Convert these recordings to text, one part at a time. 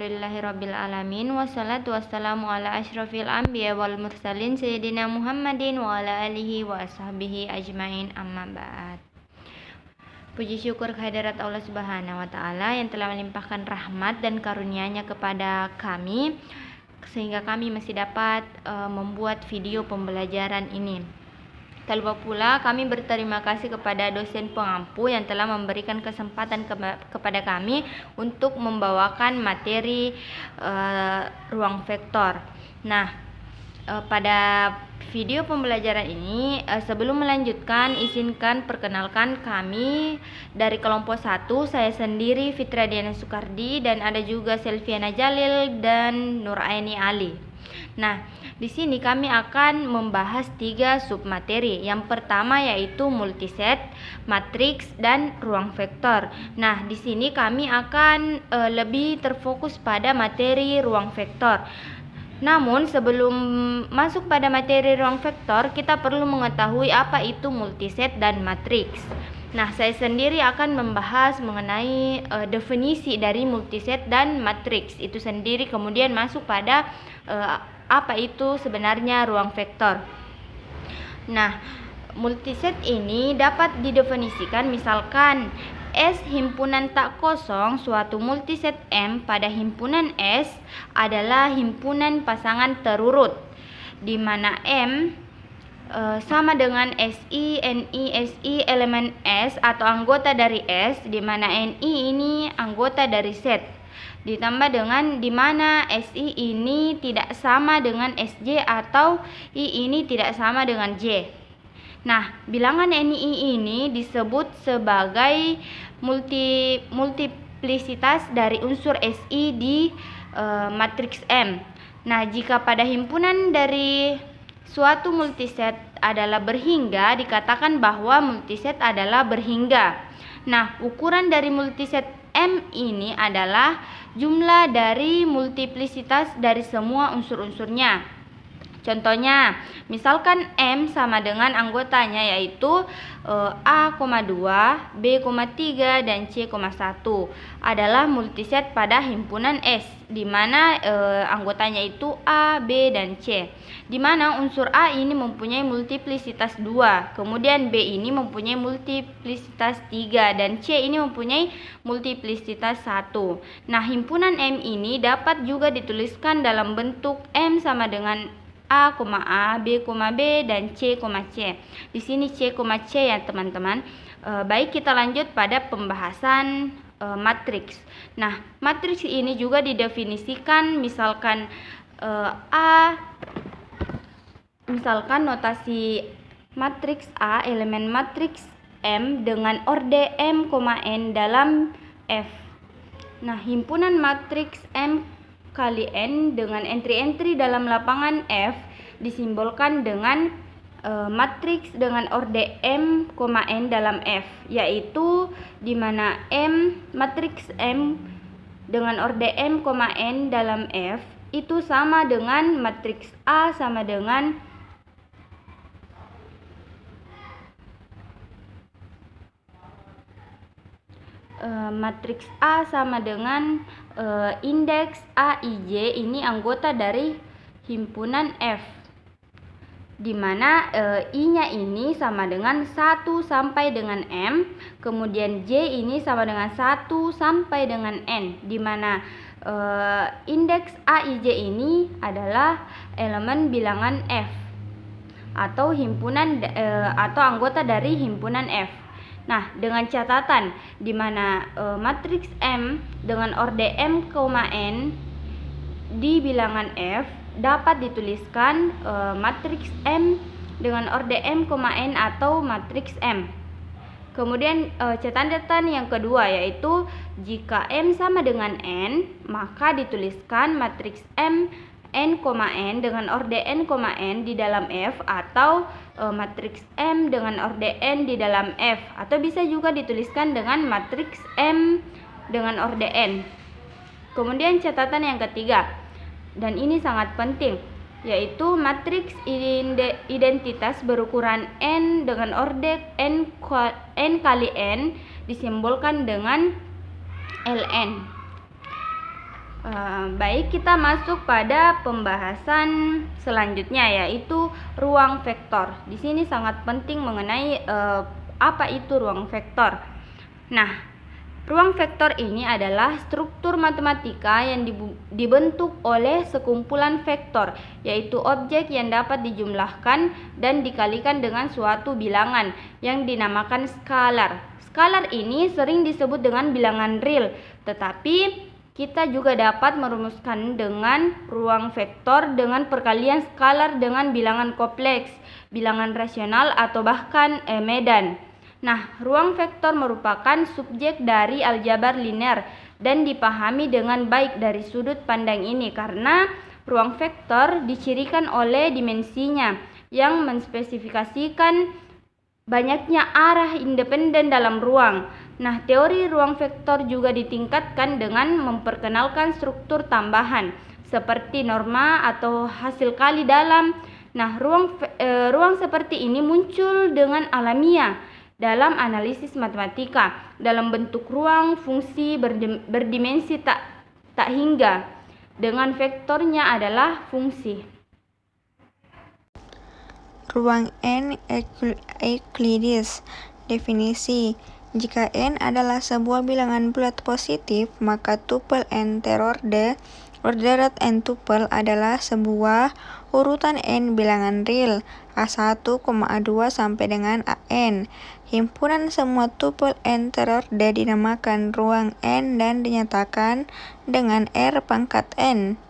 Alhamdulillahirabbil alamin wassalatu wassalamu ala asyrafil anbiya wal mursalin sayyidina Muhammadin wa ala alihi wa ashabihi ajmain, amma ba'd. Puji syukur kehadirat Allah Subhanahu wa taala yang telah melimpahkan rahmat dan karunia-Nya kepada kami sehingga kami masih dapat membuat video pembelajaran ini. Tak lupa pula kami berterima kasih kepada dosen pengampu yang telah memberikan kesempatan kepada kami untuk membawakan materi ruang vektor. Nah, pada video pembelajaran ini sebelum melanjutkan izinkan perkenalkan kami dari kelompok 1, saya sendiri Fitra Diana Sukardi dan ada juga Selviana Jalil dan Nuraini Ali. Nah, di sini kami akan membahas 3 submateri. Yang pertama yaitu multiset, matriks, dan ruang vektor. Nah, di sini kami akan lebih terfokus pada materi ruang vektor. Namun sebelum masuk pada materi ruang vektor, kita perlu mengetahui apa itu multiset dan matriks. Nah, saya sendiri akan membahas mengenai definisi dari multiset dan matriks itu sendiri, kemudian masuk pada apa itu sebenarnya ruang vektor. Nah, multiset ini dapat didefinisikan misalkan S himpunan tak kosong suatu multiset M pada himpunan S adalah himpunan pasangan terurut, di mana M sama dengan SI, NI, SI elemen S atau anggota dari S, di mana NI ini anggota dari set. Ditambah dengan di mana SI ini tidak sama dengan SJ atau I ini tidak sama dengan J. Nah, bilangan NI ini disebut sebagai multiplisitas dari unsur SI di matriks M. Nah, jika pada himpunan dari suatu multiset adalah berhingga, dikatakan bahwa multiset adalah berhingga. Nah, ukuran dari multiset M ini adalah jumlah dari multiplisitas dari semua unsur-unsurnya. Contohnya, misalkan M sama dengan anggotanya yaitu A,2, B,3, dan C,1 adalah multiset pada himpunan S, di mana anggotanya itu A, B, dan C. Di mana unsur A ini mempunyai multiplisitas 2, kemudian B ini mempunyai multiplisitas 3, dan C ini mempunyai multiplisitas 1. Nah, himpunan M ini dapat juga dituliskan dalam bentuk M sama dengan A, B, B, dan C, C. Di sini C, C ya teman-teman. Baik, kita lanjut pada pembahasan matriks. Nah, matriks ini juga didefinisikan misalkan misalkan notasi matriks A elemen matriks M dengan orde M, N dalam F. Nah, himpunan matriks M kali N dengan entry-entry dalam lapangan F disimbolkan dengan matriks dengan orde M, N dalam F, yaitu di mana matriks M dengan orde M, N dalam F itu sama dengan matriks A sama dengan matriks A sama dengan indeks AIJ ini anggota dari himpunan F, di mana I-nya ini sama dengan 1 sampai dengan M, kemudian J ini sama dengan 1 sampai dengan N, di mana indeks AIJ ini adalah elemen bilangan F atau himpunan atau anggota dari himpunan F. Nah, dengan catatan di mana matriks M dengan orde M, N di bilangan F dapat dituliskan matriks M dengan orde M, N atau matriks M. Kemudian catatan yang kedua yaitu jika M sama dengan N, maka dituliskan matriks M N, dengan orde N, N di dalam F atau matriks M dengan orde N di dalam F, atau bisa juga dituliskan dengan matriks M dengan orde N. Kemudian catatan yang ketiga, dan ini sangat penting, yaitu matriks identitas berukuran N dengan orde N kali N disimbolkan dengan Ln. Baik, kita masuk pada pembahasan selanjutnya, yaitu ruang vektor. Di sini sangat penting mengenai apa itu ruang vektor. Nah, ruang vektor ini adalah struktur matematika yang dibentuk oleh sekumpulan vektor, yaitu objek yang dapat dijumlahkan dan dikalikan dengan suatu bilangan yang dinamakan skalar. Skalar ini sering disebut dengan bilangan real, tetapi kita juga dapat merumuskan dengan ruang vektor dengan perkalian skalar dengan bilangan kompleks, bilangan rasional, atau bahkan medan. Nah, ruang vektor merupakan subjek dari aljabar linear dan dipahami dengan baik dari sudut pandang ini karena ruang vektor dicirikan oleh dimensinya yang menspesifikasikan banyaknya arah independen dalam ruang. Nah, teori ruang vektor juga ditingkatkan dengan memperkenalkan struktur tambahan seperti norma atau hasil kali dalam. Nah, ruang seperti ini muncul dengan alamiah dalam analisis matematika dalam bentuk ruang fungsi berdimensi tak hingga dengan vektornya adalah fungsi. Ruang N Euclides. Definisi: jika N adalah sebuah bilangan bulat positif, maka tupel N terorde, ordered N tupel adalah sebuah urutan N bilangan real, A1, A2 sampai dengan AN. Himpunan semua tupel N terorde dinamakan ruang N dan dinyatakan dengan R pangkat N.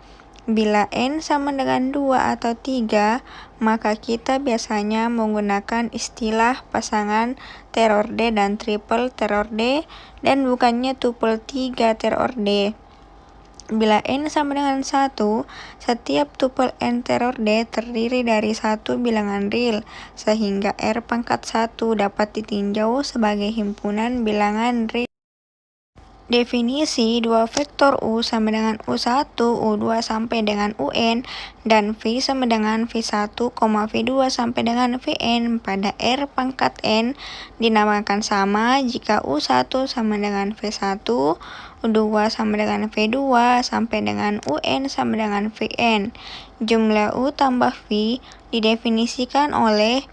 Bila N sama dengan 2 atau 3, maka kita biasanya menggunakan istilah pasangan terorde dan triple terorde dan bukannya tupel 3 terorde. Bila N sama dengan 1, setiap tupel N terorde terdiri dari satu bilangan real, sehingga R pangkat 1 dapat ditinjau sebagai himpunan bilangan real. Definisi: dua vektor U sama dengan U1, U2 sampai dengan UN, dan V sama dengan V1, V2 sampai dengan Vn pada R pangkat N dinamakan sama jika U1 sama dengan V1, U2 sama dengan V2 sampai dengan UN sama dengan Vn. Jumlah U tambah V didefinisikan oleh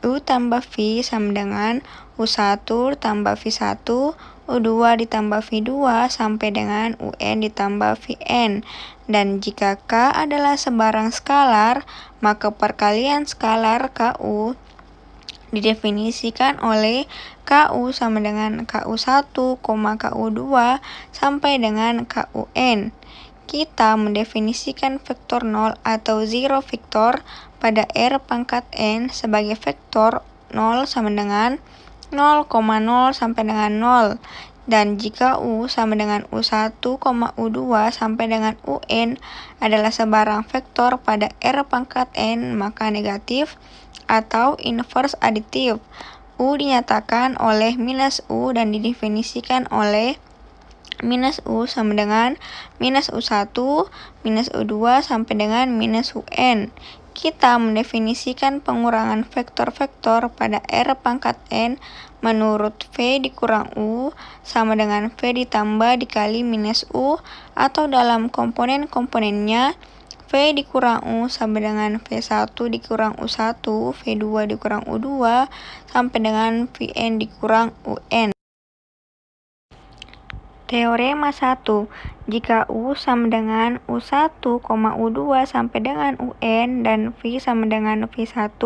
U tambah V sama dengan U1 tambah V1, U2 ditambah V2 sampai dengan UN ditambah Vn. Dan jika K adalah sebarang skalar, maka perkalian skalar KU didefinisikan oleh KU sama dengan KU1, KU2 sampai dengan KUN. Kita mendefinisikan vektor 0 atau zero vektor pada R pangkat N sebagai vektor 0 sama dengan 0,0 sampai dengan 0. Dan jika U sama dengan U1, U2 sampai dengan UN adalah sebarang vektor pada R pangkat N, maka negatif atau inverse aditif. U dinyatakan oleh minus U dan didefinisikan oleh minus U sama dengan minus U1, minus U2 sampai dengan minus UN. Kita mendefinisikan pengurangan vektor-vektor pada R pangkat N menurut V dikurang U sama dengan V ditambah dikali minus U, atau dalam komponen-komponennya V dikurang U sama dengan V1 dikurang U1, V2 dikurang U2 sampai dengan Vn dikurang UN. Teorema 1. Jika U sama dengan U1, U2 sampai dengan UN dan V sama dengan V1,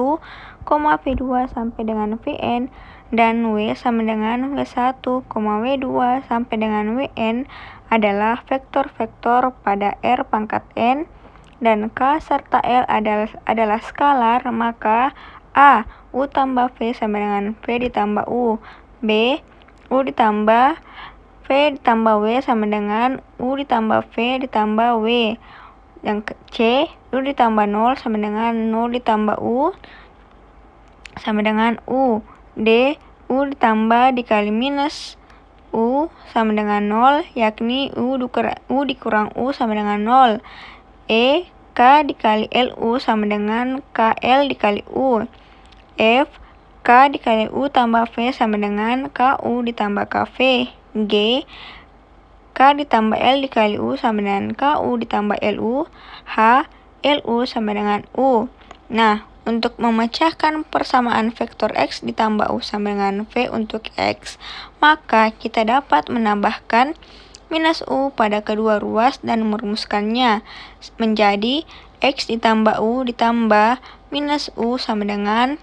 V2 sampai dengan Vn dan W sama dengan W1, W2 sampai dengan Wn adalah vektor-vektor pada R pangkat N dan K serta L adalah skalar, maka A. U tambah V sama dengan V ditambah U. B. U ditambah V ditambah W sama dengan U ditambah V ditambah W. Yang C, U ditambah 0 sama dengan 0 ditambah U sama dengan U. D, U ditambah dikali minus U sama dengan 0, yakni U dikurang U sama dengan 0. E, K dikali LU sama dengan KL dikali U. F, K dikali U tambah V sama dengan KU ditambah KV. G, K K ditambah L dikali U sama dengan KU ditambah LU, H, LU sama dengan U. Nah, untuk memecahkan persamaan vektor X ditambah U sama dengan V untuk X, maka kita dapat menambahkan minus U pada kedua ruas dan merumuskannya menjadi X ditambah U ditambah minus U sama dengan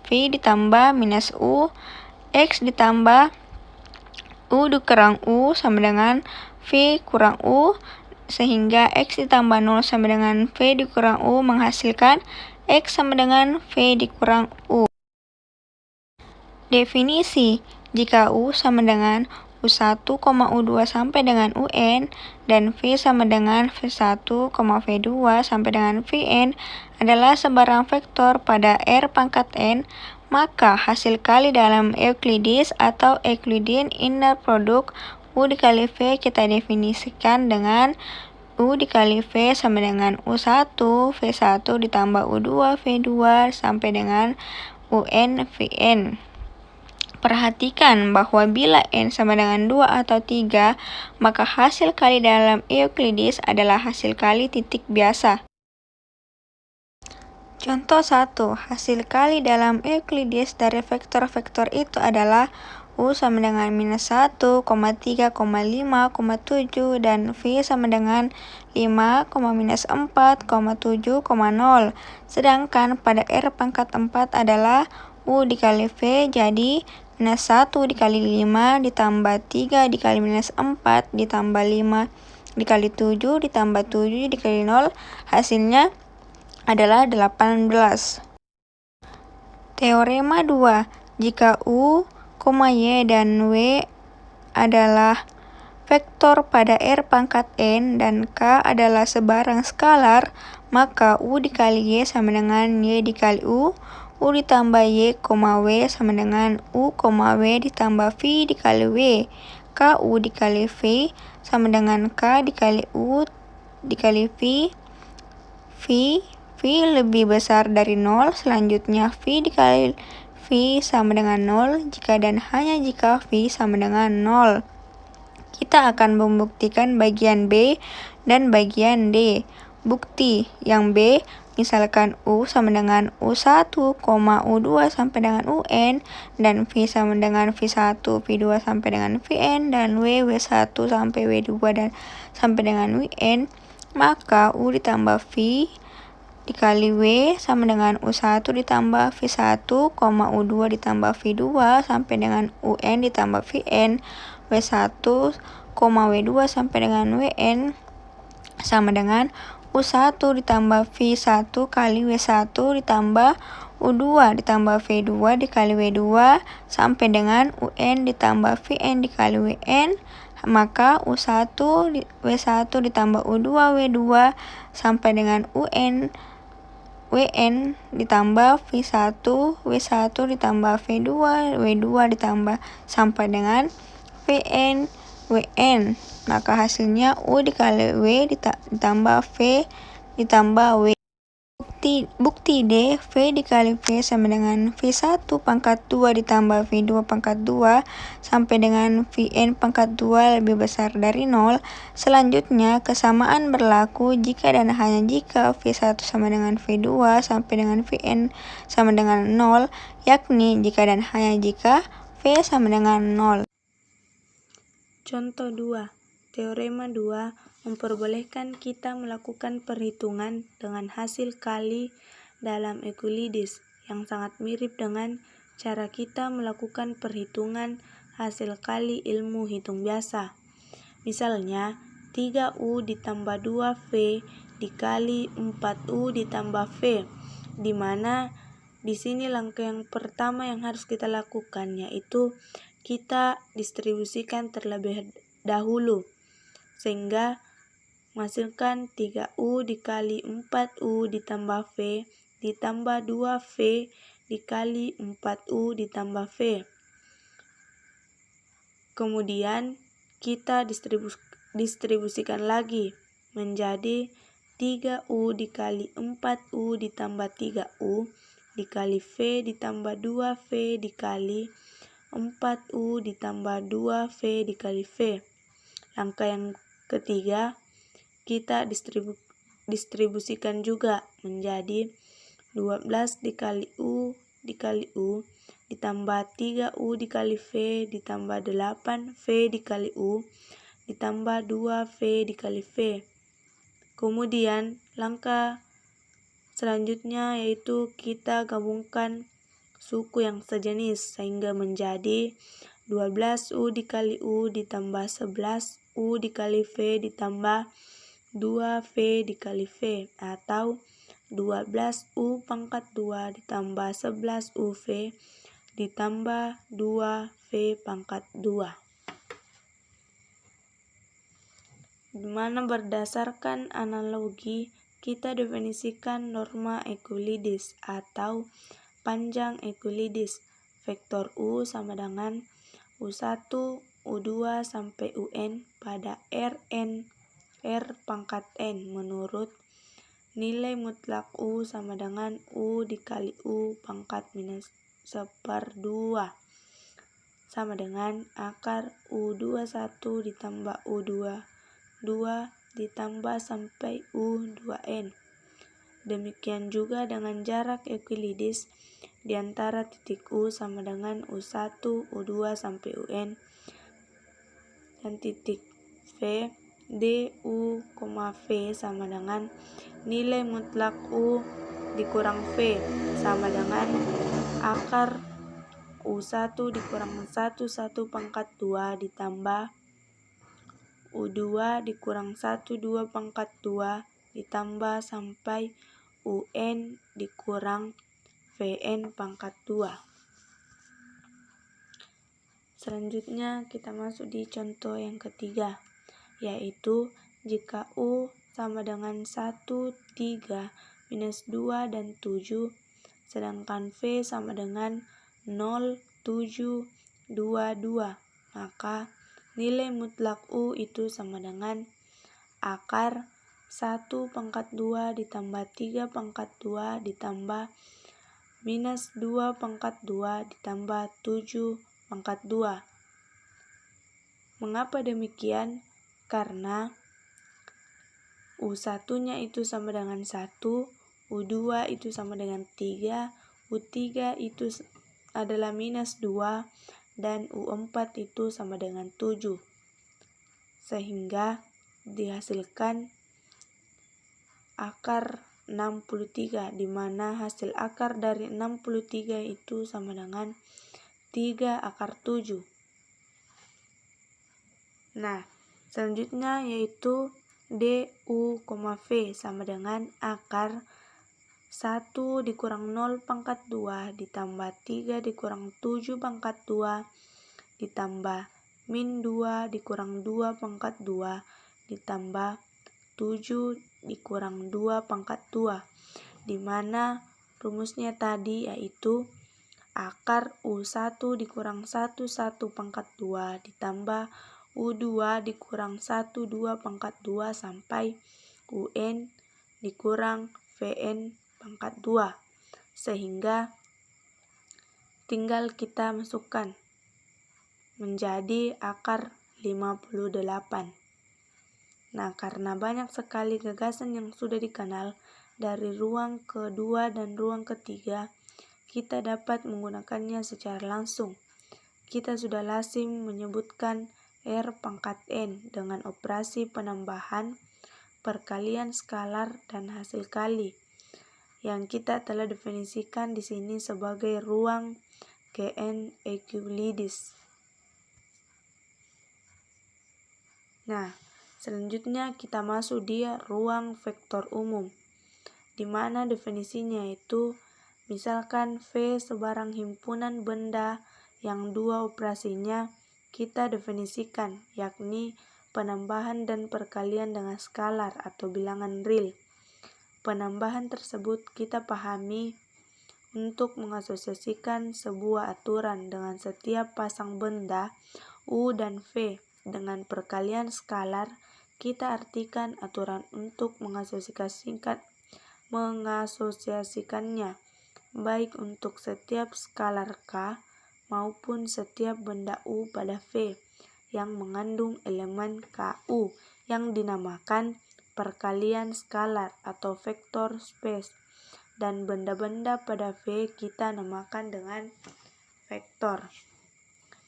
V ditambah minus U, X ditambah U dikurang U sama dengan V kurang U, sehingga X ditambah 0 sama dengan V dikurang U menghasilkan X sama dengan V dikurang U. Definisi: jika U sama dengan U1, U2 sampai dengan UN dan V sama dengan V1, V2 sampai dengan Vn adalah sebarang vektor pada R pangkat N, maka hasil kali dalam Euclides atau Euclidean inner product U dikali V kita definisikan dengan U dikali V sama dengan U1, V1 ditambah U2, V2 sampai dengan UN, Vn. Perhatikan bahwa bila N sama dengan 2 atau 3, maka hasil kali dalam Euclides adalah hasil kali titik biasa. Contoh 1. Hasil kali dalam Euclides dari vektor-vektor itu adalah U sama dengan minus 1, 3, 5, 7 dan V sama dengan 5, minus 4, 7, 0. Sedangkan pada R pangkat 4 adalah U dikali V, jadi minus 1 dikali 5 ditambah 3 dikali minus 4 ditambah 5 dikali 7 ditambah 7 dikali 0, hasilnya adalah 18. Teorema 2. Jika U, Y dan W adalah vektor pada R pangkat N dan K adalah sebarang skalar, maka U dikali Y sama dengan Y dikali U ditambah Y, W sama dengan U, W ditambah V dikali W. KU dikali V sama dengan K dikali U dikali V. V lebih besar dari 0, selanjutnya V dikali V sama dengan 0 jika dan hanya jika V sama dengan 0. Kita akan membuktikan bagian B dan bagian D. Bukti yang B, misalkan U sama dengan U1, U2 sampai dengan UN, dan V sama dengan V1, V2 sampai dengan Vn, dan W1 sampai W2 dan sampai dengan Wn, maka U ditambah V dikali W sama dengan U1 ditambah V1, U2 ditambah V2 sampai dengan UN ditambah Vn, W1, W2 sampai dengan Wn sama dengan U1 ditambah V1 kali W1 ditambah U2 ditambah V2 dikali W2 sampai dengan UN ditambah Vn dikali Wn, maka U1 W1 ditambah U2 W2 sampai dengan UN Wn ditambah V1 W1 ditambah V2 W2 ditambah sampai dengan Vn Wn, maka hasilnya U dikali W ditambah V ditambah W. Bukti D, V dikali V sama dengan V1 pangkat 2 ditambah V2 pangkat 2 sampai dengan Vn pangkat 2 lebih besar dari 0. Selanjutnya, kesamaan berlaku jika dan hanya jika V1 sama dengan V2 sampai dengan Vn sama dengan 0, yakni jika dan hanya jika V sama dengan 0. Contoh 2. Teorema 2 memperbolehkan kita melakukan perhitungan dengan hasil kali dalam Euclides yang sangat mirip dengan cara kita melakukan perhitungan hasil kali ilmu hitung biasa. Misalnya, 3U ditambah 2V dikali 4U ditambah V, di mana di sini langkah yang pertama yang harus kita lakukan yaitu kita distribusikan terlebih dahulu, sehingga menghasilkan 3U dikali 4U ditambah V ditambah 2V dikali 4U ditambah V. Kemudian kita distribusikan lagi menjadi 3U dikali 4U ditambah 3U dikali V ditambah 2V dikali 4U ditambah 2V dikali V. Langkah yang ketiga, kita distribusikan juga menjadi 12 dikali U dikali U ditambah 3U dikali V ditambah 8V dikali U ditambah 2V dikali V. Kemudian langkah selanjutnya yaitu kita gabungkan suku yang sejenis sehingga menjadi 12U dikali U ditambah 11U dikali V ditambah 2V dikali V atau 12U pangkat 2 ditambah 11UV ditambah 2V pangkat 2. Dimana berdasarkan analogi kita definisikan norma Euclides atau panjang Euclides. Vektor U sama dengan U1, U2 sampai UN pada Rn R pangkat N menurut nilai mutlak U sama dengan U dikali U pangkat minus 1/2 sama dengan akar U21 ditambah U22 ditambah sampai U2N. Demikian juga dengan jarak Euclides di antara titik U sama dengan U1, U2 sampai UN dan titik V DU, V sama dengan nilai mutlak U dikurang V sama dengan akar U1 dikurang 1 pangkat 2 ditambah U2 dikurang 1 pangkat 2 ditambah sampai UN dikurang VN pangkat 2. Selanjutnya kita masuk di contoh yang ketiga, yaitu jika U sama dengan 1, 3, minus 2, dan 7, sedangkan V sama dengan 0, 7, 2, 2, maka nilai mutlak U itu sama dengan akar 1 pangkat 2 ditambah 3 pangkat 2 ditambah minus 2 pangkat 2 ditambah 7 pangkat 2. Mengapa demikian? Karena U1-nya itu sama dengan 1, U2 itu sama dengan 3, U3 itu adalah minus 2, dan U4 itu sama dengan 7. Sehingga dihasilkan akar 63, di mana hasil akar dari 63 itu sama dengan 3 akar 7. Nah, selanjutnya yaitu DU, V sama dengan akar 1 dikurang 0 pangkat 2 ditambah 3 dikurang 7 pangkat 2 ditambah min 2 dikurang 2 pangkat 2 ditambah 7 dikurang 2 pangkat 2, di mana rumusnya tadi yaitu akar U1 dikurang 1 pangkat 2 ditambah U2 dikurang 1 2 pangkat 2 sampai UN dikurang VN pangkat 2. Sehingga tinggal kita masukkan menjadi akar 58. Nah, karena banyak sekali gagasan yang sudah dikenal dari ruang kedua dan ruang ketiga, kita dapat menggunakannya secara langsung. Kita sudah lazim menyebutkan R pangkat N dengan operasi penambahan, perkalian skalar, dan hasil kali, yang kita telah definisikan di sini sebagai ruang Gn Euclides. Nah, selanjutnya kita masuk di ruang vektor umum, di mana definisinya itu misalkan V sebarang himpunan benda yang dua operasinya kita definisikan, yakni penambahan dan perkalian dengan skalar atau bilangan real. Penambahan tersebut kita pahami untuk mengasosiasikan sebuah aturan dengan setiap pasang benda U dan V. Dengan perkalian skalar, kita artikan aturan untuk mengasosiasikannya, baik untuk setiap skalar K maupun setiap benda U pada V, yang mengandung elemen KU yang dinamakan perkalian skalar atau vektor space, dan benda-benda pada V kita namakan dengan vektor.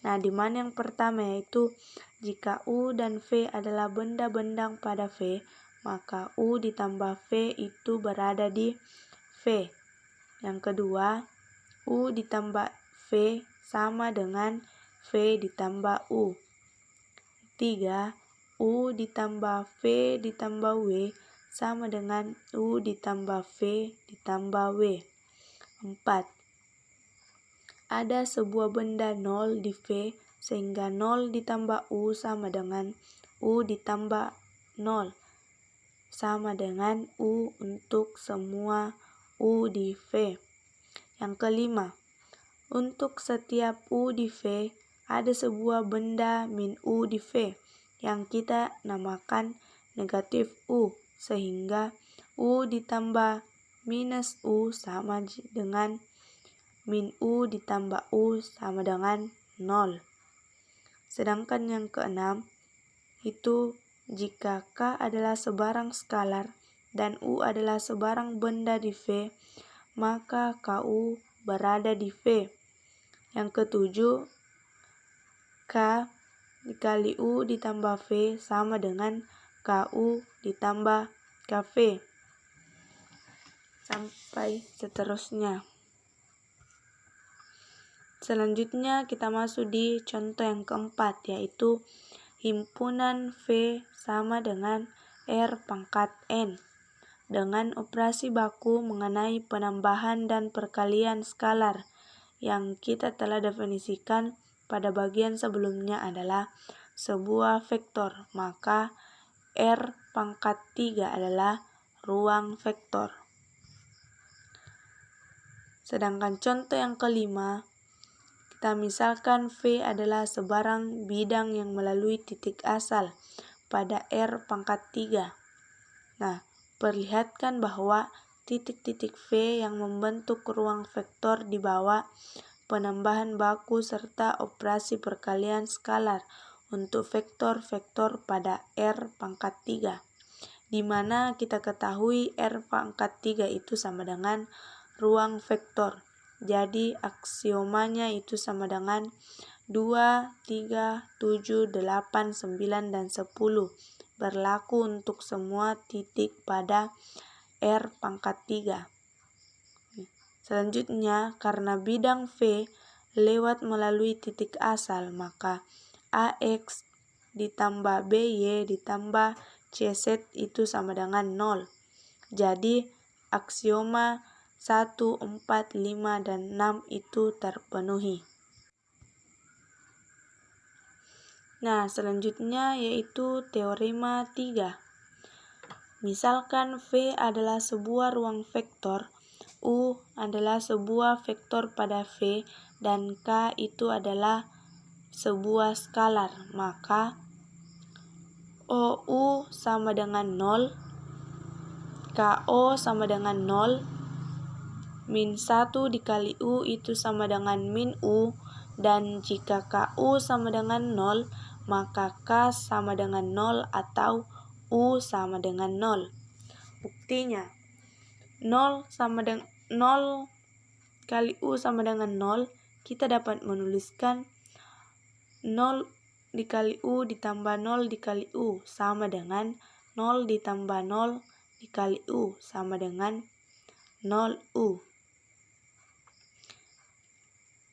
Nah, di mana yang pertama yaitu jika U dan V adalah benda-benda pada V, maka U ditambah V itu berada di V. Yang kedua, U ditambah V sama dengan V ditambah U. 3. U ditambah V ditambah W sama dengan U ditambah V ditambah W. 4. Ada sebuah benda 0 di V sehingga 0 ditambah U sama dengan U ditambah 0 sama dengan U untuk semua U di V. Yang kelima, untuk setiap U di V ada sebuah benda min U di V yang kita namakan negatif U, sehingga U ditambah minus U sama dengan min U ditambah U sama dengan 0. Sedangkan yang keenam, itu jika K adalah sebarang skalar dan U adalah sebarang benda di V, maka KU berada di V. Yang ketujuh, K dikali U ditambah V sama dengan KU ditambah KV. Sampai seterusnya. Selanjutnya kita masuk di contoh yang keempat, yaitu himpunan V sama dengan R pangkat N. Dengan operasi baku mengenai penambahan dan perkalian skalar yang kita telah definisikan pada bagian sebelumnya adalah sebuah vektor, maka R pangkat 3 adalah ruang vektor. Sedangkan contoh yang kelima, kita misalkan V adalah sebarang bidang yang melalui titik asal pada R pangkat 3. Nah, perlihatkan bahwa titik-titik V yang membentuk ruang vektor di bawah penambahan baku serta operasi perkalian skalar untuk vektor-vektor pada R pangkat 3, di mana kita ketahui R pangkat 3 itu sama dengan ruang vektor. Jadi aksiomanya itu sama dengan 2, 3, 7, 8, 9, dan 10 berlaku untuk semua titik pada R pangkat 3. Selanjutnya, karena bidang V lewat melalui titik asal, maka AX ditambah BY ditambah CZ itu sama dengan 0. Jadi aksioma 1, 4, 5, dan 6 itu terpenuhi. Nah, selanjutnya yaitu teorema 3. Misalkan V adalah sebuah ruang vektor, U adalah sebuah vektor pada V, dan K itu adalah sebuah skalar, maka OU sama dengan 0, KO sama dengan 0, min 1 dikali U itu sama dengan min U, dan jika KU sama dengan 0, maka K sama dengan 0 atau U sama dengan 0. Buktinya, 0 kali U sama dengan 0, kita dapat menuliskan 0 dikali U ditambah 0 dikali U sama dengan 0 ditambah 0 dikali U sama dengan 0U.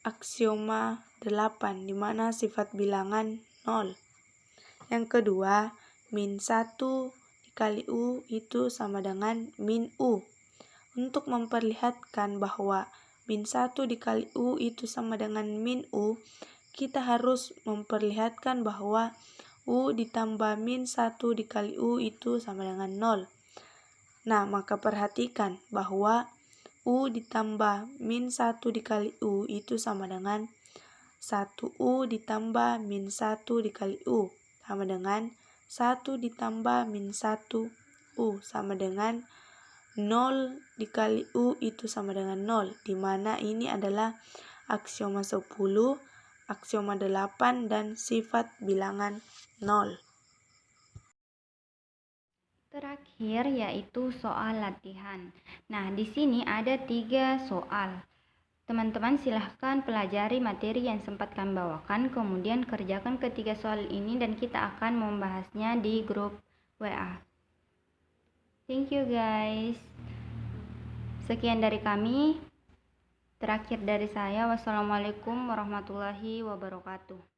Aksioma 8, di mana sifat bilangan 0. Yang kedua, min 1 dikali U itu sama dengan min U. Untuk memperlihatkan bahwa min 1 dikali U itu sama dengan min U, kita harus memperlihatkan bahwa U ditambah min 1 dikali U itu sama dengan 0. Nah, maka perhatikan bahwa U ditambah min 1 dikali U itu sama dengan 1U ditambah min 1 dikali U sama dengan 1 ditambah min 1U sama dengan 0 dikali U itu sama dengan 0, di mana ini adalah aksioma 10 aksioma 8, dan sifat bilangan 0. Terakhir yaitu soal latihan. Nah, di sini ada 3 soal. Teman-teman silahkan pelajari materi yang sempat kami bawakan, kemudian kerjakan ketiga soal ini dan kita akan membahasnya di grup WA. Thank you guys. Sekian dari kami. Terakhir dari saya, wassalamualaikum warahmatullahi wabarakatuh.